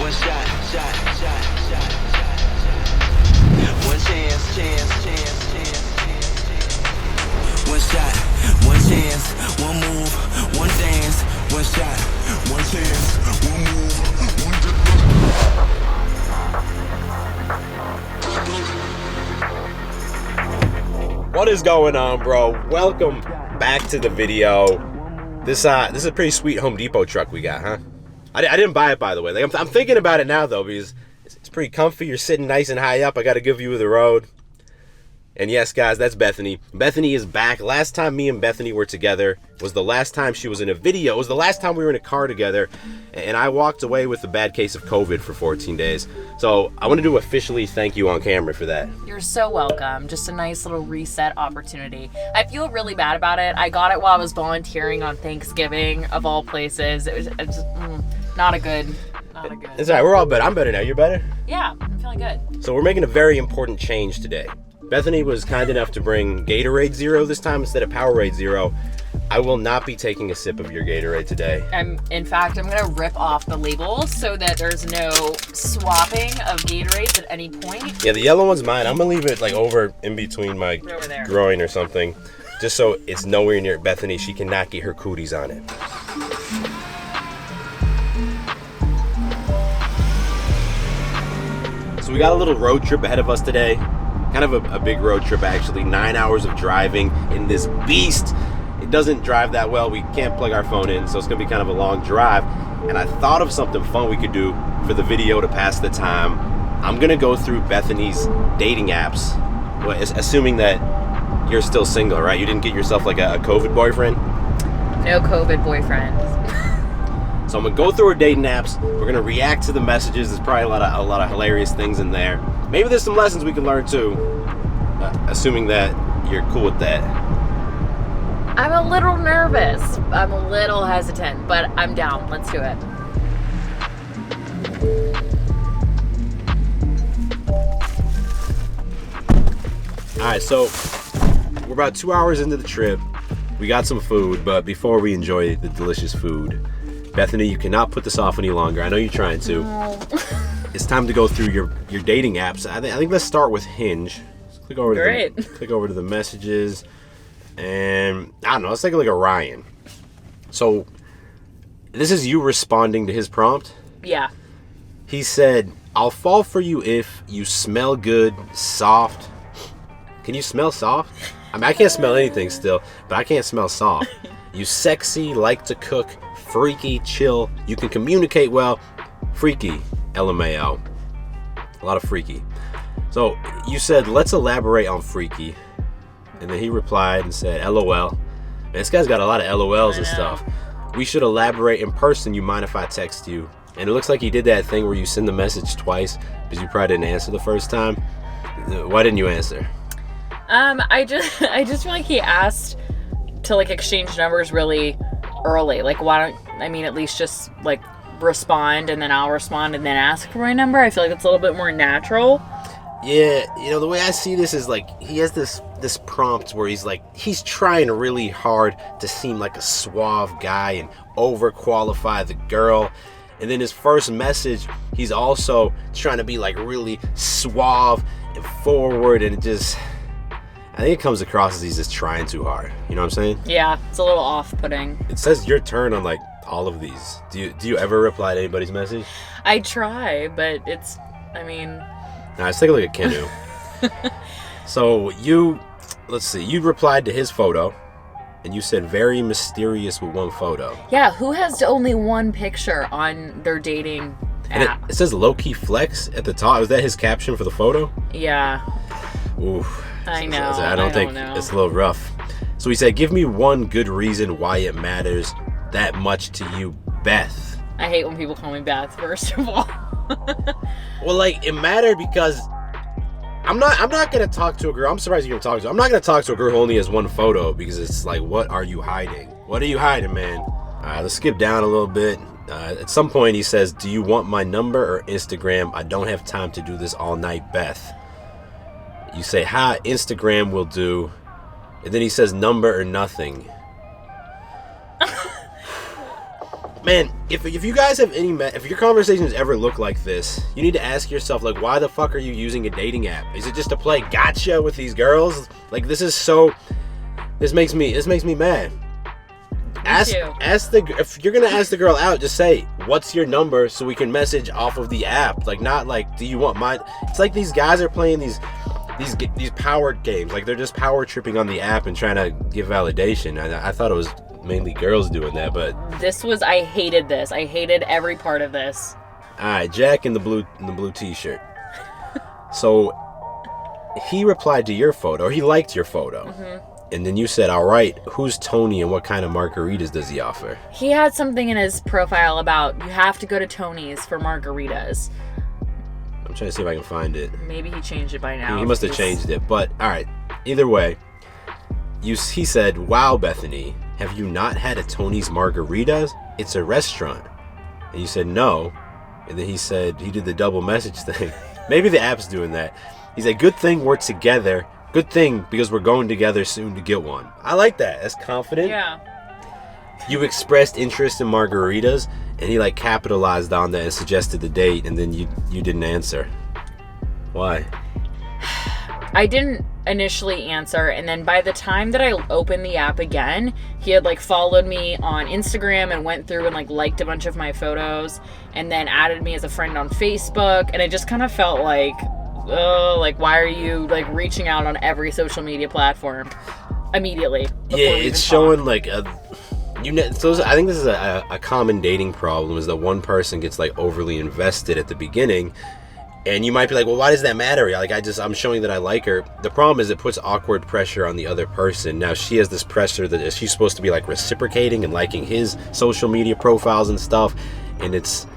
One shot, shot, shot, shot, shot. One chance, chance, chance, chance, chance. One shot, one chance, one move, one dance. One shot, one chance, one move, one dance. What is going on, bro? Welcome back to the video. This is a pretty sweet Home Depot truck we got, huh? I didn't buy it, by the way. Like, I'm thinking about it now, though, because it's pretty comfy. You're sitting nice and high up. I got a good view of the road. And yes, guys, that's Bethany. Bethany is back. Last time me and Bethany were together was the last time she was in a video. It was the last time we were in a car together. And I walked away with a bad case of COVID for 14 days. So I want to officially thank you on camera for that. You're so welcome. Just a nice little reset opportunity. I feel really bad about it. I got it while I was volunteering on Thanksgiving, of all places. It's just not a good. It's all right. We're all better. I'm better now. You're better? Yeah, I'm feeling good. So we're making a very important change today. Bethany was kind enough to bring Gatorade Zero this time instead of Powerade Zero. I will not be taking a sip of your Gatorade today. In fact, I'm gonna rip off the label so that there's no swapping of Gatorades at any point. Yeah, the yellow one's mine. I'm gonna leave it like over in between my groin or something, just so it's nowhere near Bethany. She cannot get her cooties on it. So we got a little road trip ahead of us today. Kind of a big road trip, actually. 9 hours of driving in this beast. It doesn't drive that well. We can't plug our phone in, so it's going to be kind of a long drive. And I thought of something fun we could do for the video to pass the time. I'm going to go through Bethany's dating apps, assuming that you're still single, right? You didn't get yourself like a COVID boyfriend? No COVID boyfriend. So I'm going to go through her dating apps. We're going to react to the messages. There's probably a lot of hilarious things in there. Maybe there's some lessons we can learn too, assuming that you're cool with that. I'm a little nervous. I'm a little hesitant, but I'm down. Let's do it. All right, so we're about 2 hours into the trip. We got some food, but before we enjoy the delicious food, Bethany, you cannot put this off any longer. I know you're trying to. No. It's time to go through your dating apps. I think let's start with Hinge. Let's click over to the messages, and I don't know. Let's take a look at Ryan. So this is you responding to his prompt. Yeah. He said, "I'll fall for you if you smell good, soft." Can you smell soft? I mean, I can't smell anything still, but I can't smell soft. You sexy, like to cook, freaky, chill. You can communicate well, freaky. LMAO. A lot of freaky. So you said, let's elaborate on freaky. And then he replied and said, LOL. Man, this guy's got a lot of LOLs and stuff. We should elaborate in person. You mind if I text you? And it looks like he did that thing where you send the message twice because you probably didn't answer the first time. Why didn't you answer? I just feel like he asked to like exchange numbers really early. Like, why don't, I mean, at least just like respond and then I'll respond and then ask for my number. I feel like it's a little bit more natural. Yeah, you know, the way I see this is like he has this prompt where he's trying really hard to seem like a suave guy and overqualify the girl. And then his first message, he's also trying to be like really suave and forward, and I think it comes across as he's just trying too hard. You know what I'm saying? Yeah, it's a little off-putting. It says your turn on like all of these. Do you ever reply to anybody's message? I try, but Now, let's take a look at Kenu. So you replied to his photo, and you said very mysterious with one photo. Yeah, who has only one picture on their dating app? It says low-key flex at the top. Is that his caption for the photo? Yeah. Oof. I know. I don't think it's a little rough. So he said, give me one good reason why it matters that much to you, Beth. I hate when people call me Beth, first of all. Well, like, it mattered because I'm not gonna talk to a girl. I'm surprised you're gonna talk to. I'm not gonna talk to a girl who only has one photo because it's like, what are you hiding? What are you hiding, man? Let's skip down a little bit. At some point he says, do you want my number or Instagram? I don't have time to do this all night, Beth. You say, hi, Instagram will do. And then he says number or nothing. Man, if you guys have if your conversations ever look like this, you need to ask yourself, like, why the fuck are you using a dating app? Is it just to play gotcha with these girls? Like, this makes me mad. If you're gonna ask the girl out, just say, what's your number, so we can message off of the app. Like, not like, do you want mine? It's like these guys are playing these power games. Like, they're just power tripping on the app and trying to give validation. I thought it was mainly girls doing that, but I hated this. I hated every part of this. All right, Jack in the blue t-shirt. So he replied to your photo, or he liked your photo. And then you said, all right, who's Tony and what kind of margaritas does he offer? He had something in his profile about you have to go to Tony's for margaritas. I'm trying to see if I can find it. Maybe he changed it by now. He must have changed it, but all right. Either way, he said, wow, Bethany, have you not had a Tony's Margaritas? It's a restaurant. And you said no. And then he said, he did the double message thing. Maybe the app's doing that. He said, good thing we're together. Good thing, because we're going together soon to get one. I like that. That's confident. Yeah. You expressed interest in margaritas, and he like capitalized on that and suggested the date, and then you didn't answer. Why? I didn't initially answer, and then by the time that I opened the app again, he had like followed me on Instagram and went through and like liked a bunch of my photos and then added me as a friend on Facebook, and I just kind of felt like, oh, like, why are you like reaching out on every social media platform immediately? Yeah, it's showing like so I think this is a common dating problem, is that one person gets like overly invested at the beginning. And you might be like, well, why does that matter? Like, I'm showing that I like her. The problem is it puts awkward pressure on the other person. Now she has this pressure that she's supposed to be like reciprocating and liking his social media profiles and stuff. And it's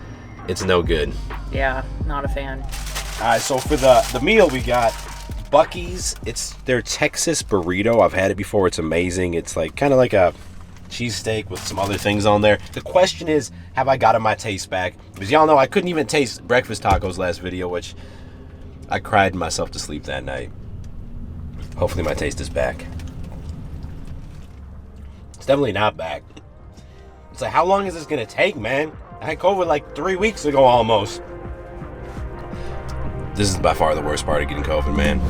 no good. Yeah, not a fan. All right, so for the meal, we got Buc-ee's. It's their Texas burrito. I've had it before. It's amazing. It's like kind of like a cheesesteak with some other things on there. The question is, have I gotten my taste back? Because y'all know I couldn't even taste breakfast tacos last video, which I cried myself to sleep that night. Hopefully my taste is back. It's definitely not back. It's like, how long is this gonna take, man? I had COVID like 3 weeks ago almost. This is by far the worst part of getting COVID, man.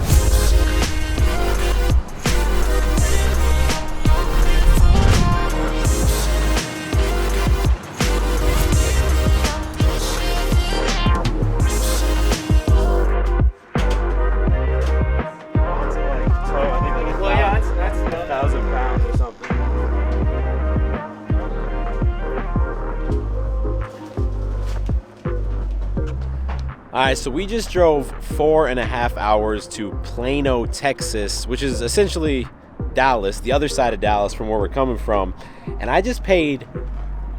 All right, so we just drove 4.5 hours to Plano, Texas, which is essentially Dallas, the other side of Dallas from where we're coming from. And I just paid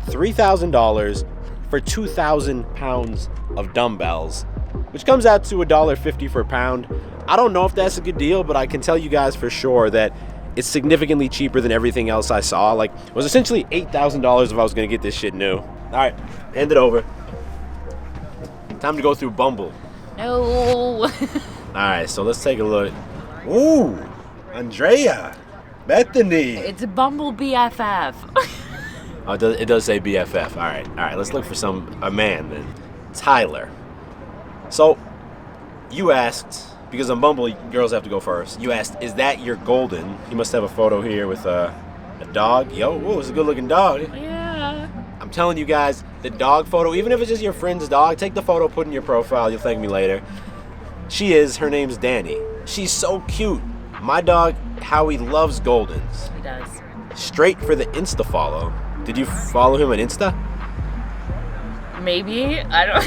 $3,000 for 2,000 pounds of dumbbells, which comes out to $1.50 per pound. I don't know if that's a good deal, but I can tell you guys for sure that it's significantly cheaper than everything else I saw. Like, it was essentially $8,000 if I was gonna get this shit new. All right, hand it over. Time to go through Bumble. No. All right, so let's take a look. Ooh, Andrea, Bethany. It's a Bumble BFF. Oh, it does say BFF. All right, let's look for a man then. Tyler. So, you asked, because on Bumble, girls have to go first. You asked, is that your golden? He must have a photo here with a dog. Yo, whoa, it's a good looking dog. Yeah. I'm telling you guys, the dog photo, even if it's just your friend's dog, take the photo, put it in your profile. You'll thank me later. Her name's Danny. She's so cute. My dog, Howie, loves Goldens. He does. Straight for the Insta follow. Did you follow him on Insta? Maybe. I don't.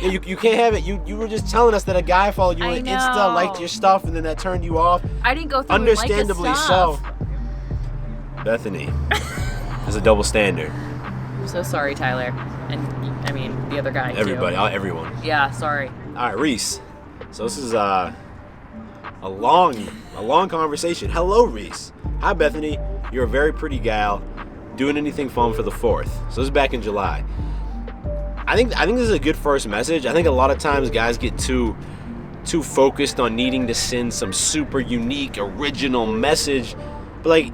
Yeah, you can't have it. You were just telling us that a guy followed you on Insta, liked your stuff, and then that turned you off. I didn't go through Understandably and like his stuff. so. Bethany. There's a double standard. I'm so sorry, Tyler. And, I mean, the other guy, Everybody, too. everyone. Yeah, sorry. All right, Reese. So this is a long conversation. Hello, Reese. Hi, Bethany. You're a very pretty gal. Doing anything fun for the 4th? So this is back in July. I think this is a good first message. I think a lot of times guys get too focused on needing to send some super unique, original message. But like,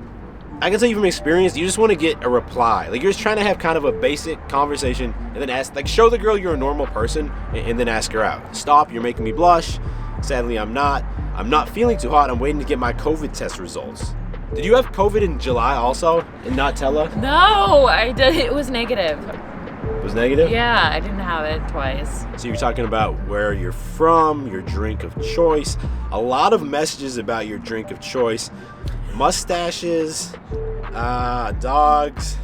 I can tell you from experience, you just want to get a reply. Like, you're just trying to have kind of a basic conversation and then ask, like, show the girl you're a normal person and then ask her out. Stop, you're making me blush. Sadly, I'm not. I'm not feeling too hot. I'm waiting to get my COVID test results. Did you have COVID in July also and not tell her? No, I did. It was negative. It was negative? Yeah, I didn't have it twice. So you're talking about where you're from, your drink of choice. A lot of messages about your drink of choice. Mustaches, dogs,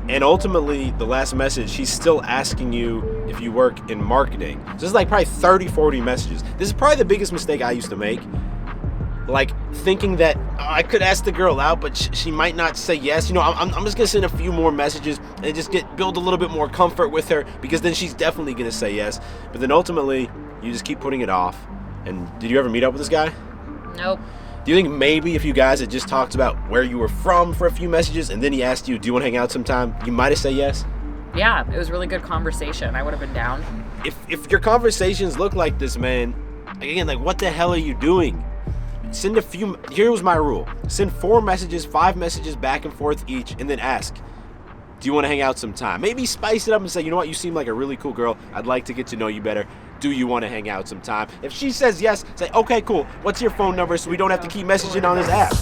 and ultimately the last message, she's still asking you if you work in marketing. So this is like probably 30, 40 messages. This is probably the biggest mistake I used to make. Like thinking that I could ask the girl out, but she might not say yes. You know, I'm just gonna send a few more messages and just build a little bit more comfort with her, because then she's definitely gonna say yes. But then ultimately, you just keep putting it off. And did you ever meet up with this guy? Nope. Do you think maybe if you guys had just talked about where you were from for a few messages and then he asked you, do you want to hang out sometime, you might have said yes? Yeah, it was a really good conversation. I would have been down. If your conversations look like this, man, again, like, what the hell are you doing? Send a few. Here was my rule. Send 4 messages, 5 messages back and forth each, and then ask, do you want to hang out sometime? Maybe spice it up and say, you know what, you seem like a really cool girl. I'd like to get to know you better. Do you want to hang out sometime? If she says yes, say, okay, cool. What's your phone number so we don't have to keep messaging on this app?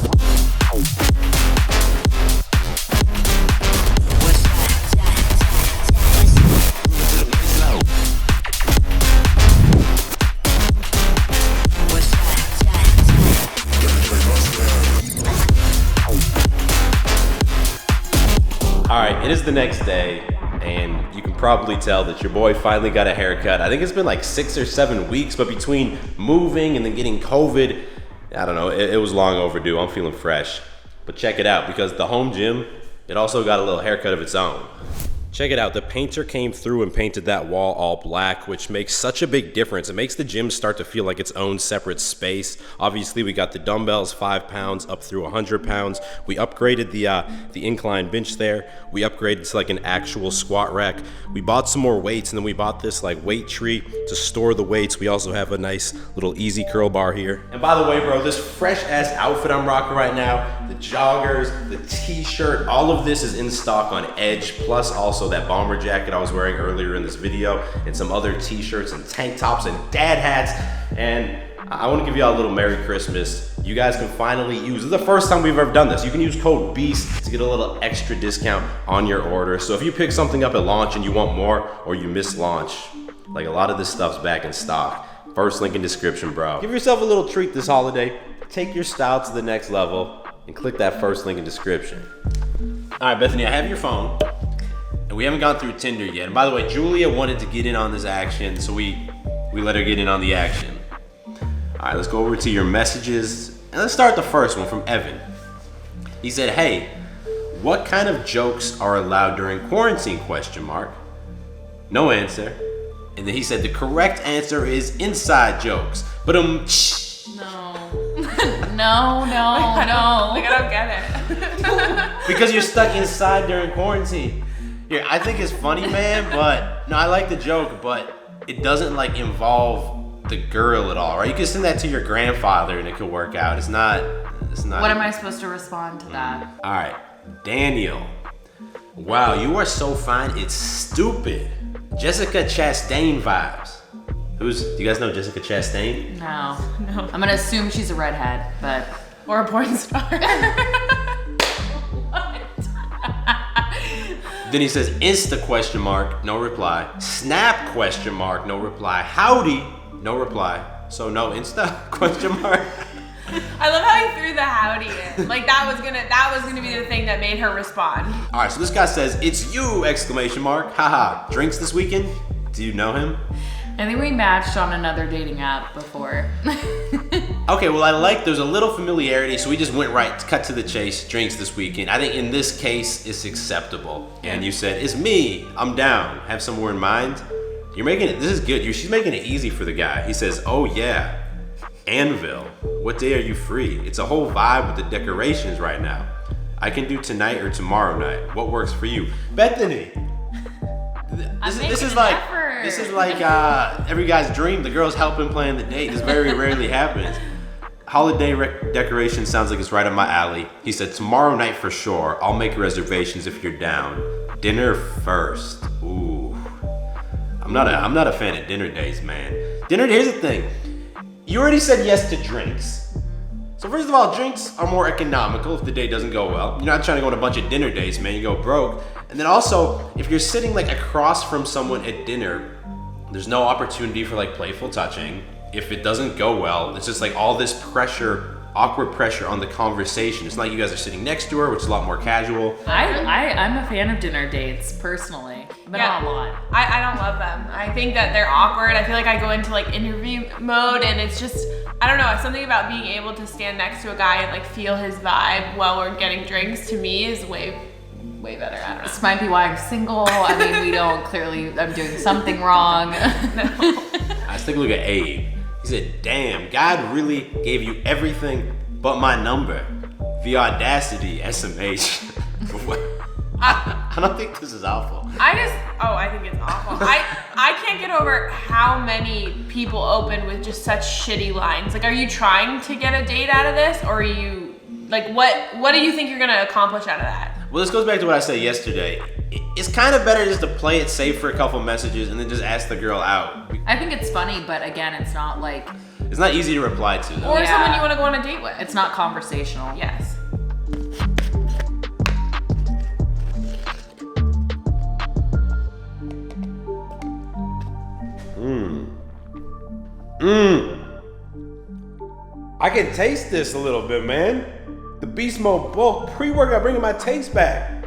All right, it is the next day, and you can probably tell that your boy finally got a haircut. I think it's been like 6 or 7 weeks, but between moving and then getting COVID, I don't know, it was long overdue. I'm feeling fresh. But check it out, because the home gym, it also got a little haircut of its own. Check it out, the painter came through and painted that wall all black, which makes such a big difference. It makes the gym start to feel like its own separate space. Obviously, we got the dumbbells, 5 pounds up through 100 pounds. We upgraded the incline bench there. We upgraded to like an actual squat rack. We bought some more weights, and then we bought this like weight tree to store the weights. We also have a nice little easy curl bar here. And by the way, bro, this fresh ass outfit I'm rocking right now, the joggers, the t-shirt, all of this is in stock on Edge, plus also that bomber jacket I was wearing earlier in this video, and some other t-shirts and tank tops and dad hats. And I want to give y'all a little Merry Christmas. You guys can finally use, this is the first time we've ever done this, you can use code BEAST to get a little extra discount on your order. So if you pick something up at launch and you want more, or you miss launch, like a lot of this stuff's back in stock. First link in description, bro. Give yourself a little treat this holiday. Take your style to the next level and click that first link in description. All right, Bethany, I have your phone. And we haven't gone through Tinder yet. And by the way, Julia wanted to get in on this action, so we let her get in on the action. All right, let's go over to your messages. And let's start the first one from Evan. He said, hey, what kind of jokes are allowed during quarantine, ? No answer. And then he said the correct answer is inside jokes. But No. no. Like, I don't get it. because you're stuck inside during quarantine. Here, I think it's funny, man, but no, I like the joke, but it doesn't like involve the girl at all, right? You can send that to your grandfather and it could work out. It's not. What am I supposed to respond to that? All right, Daniel. Wow, you are so fine, it's stupid. Jessica Chastain vibes. Do you guys know Jessica Chastain? No. I'm gonna assume she's a redhead, but or a porn star. Then he says Insta ? No reply. Snap ? No reply. Howdy? No reply. So no Insta ? I love how he threw the howdy in. Like that was gonna be the thing that made her respond. All right, so this guy says it's you ! Haha. Drinks this weekend? Do you know him? I think we matched on another dating app before. Okay, well, there's a little familiarity, so we just went cut to the chase, drinks this weekend. I think in this case, it's acceptable. And you said, it's me, I'm down, have somewhere in mind. This is good, she's making it easy for the guy. He says, oh yeah, Anvil, what day are you free? It's a whole vibe with the decorations right now. I can do tonight or tomorrow night. What works for you? Bethany. This is like every guy's dream. The girl's helping plan the date. This very rarely happens. holiday decoration sounds like it's right up my alley. He said, tomorrow night for sure. I'll make reservations if you're down. Dinner first. Ooh. I'm not a fan of dinner dates, man. Here's the thing. You already said yes to drinks. So first of all, drinks are more economical if the date doesn't go well. You're not trying to go on a bunch of dinner dates, man. You go broke. And then also, if you're sitting like across from someone at dinner, there's no opportunity for like playful touching. If it doesn't go well, it's just like all this pressure, awkward pressure on the conversation. It's not like you guys are sitting next to her, which is a lot more casual. I'm a fan of dinner dates personally, but not a lot. I don't love them. I think that they're awkward. I feel like I go into like interview mode, and it's just, I don't know, something about being able to stand next to a guy and like feel his vibe while we're getting drinks to me is way better. I don't know. This might be why I'm single. I mean, we don't clearly, I'm doing something wrong. Let's take a look at Abe. He said, damn, God really gave you everything but my number. The audacity, SMH. I don't think this is awful. I think it's awful. I can't get over how many people open with just such shitty lines. Like, are you trying to get a date out of this, or are you, like, what do you think you're gonna accomplish out of that? Well, this goes back to what I said yesterday. It's kind of better just to play it safe for a couple messages and then just ask the girl out. I think it's funny, but again, it's not like... It's not easy to reply to, though. Or someone you want to go on a date with. It's not conversational. Yes. I can taste this a little bit, man. The Beast Mode bulk pre-workout bringing my taste back.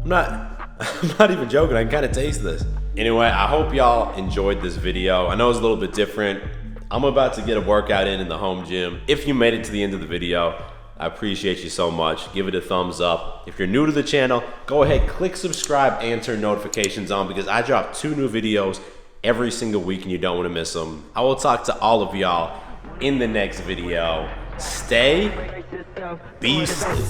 I'm not even joking. I can kind of taste this. Anyway, I hope y'all enjoyed this video. I know it's a little bit different. I'm about to get a workout in the home gym. If you made it to the end of the video, I appreciate you so much. Give it a thumbs up. If you're new to the channel, go ahead, click subscribe and turn notifications on because I drop 2 new videos every single week and you don't want to miss them. I will talk to all of y'all in the next video. Stay beastly.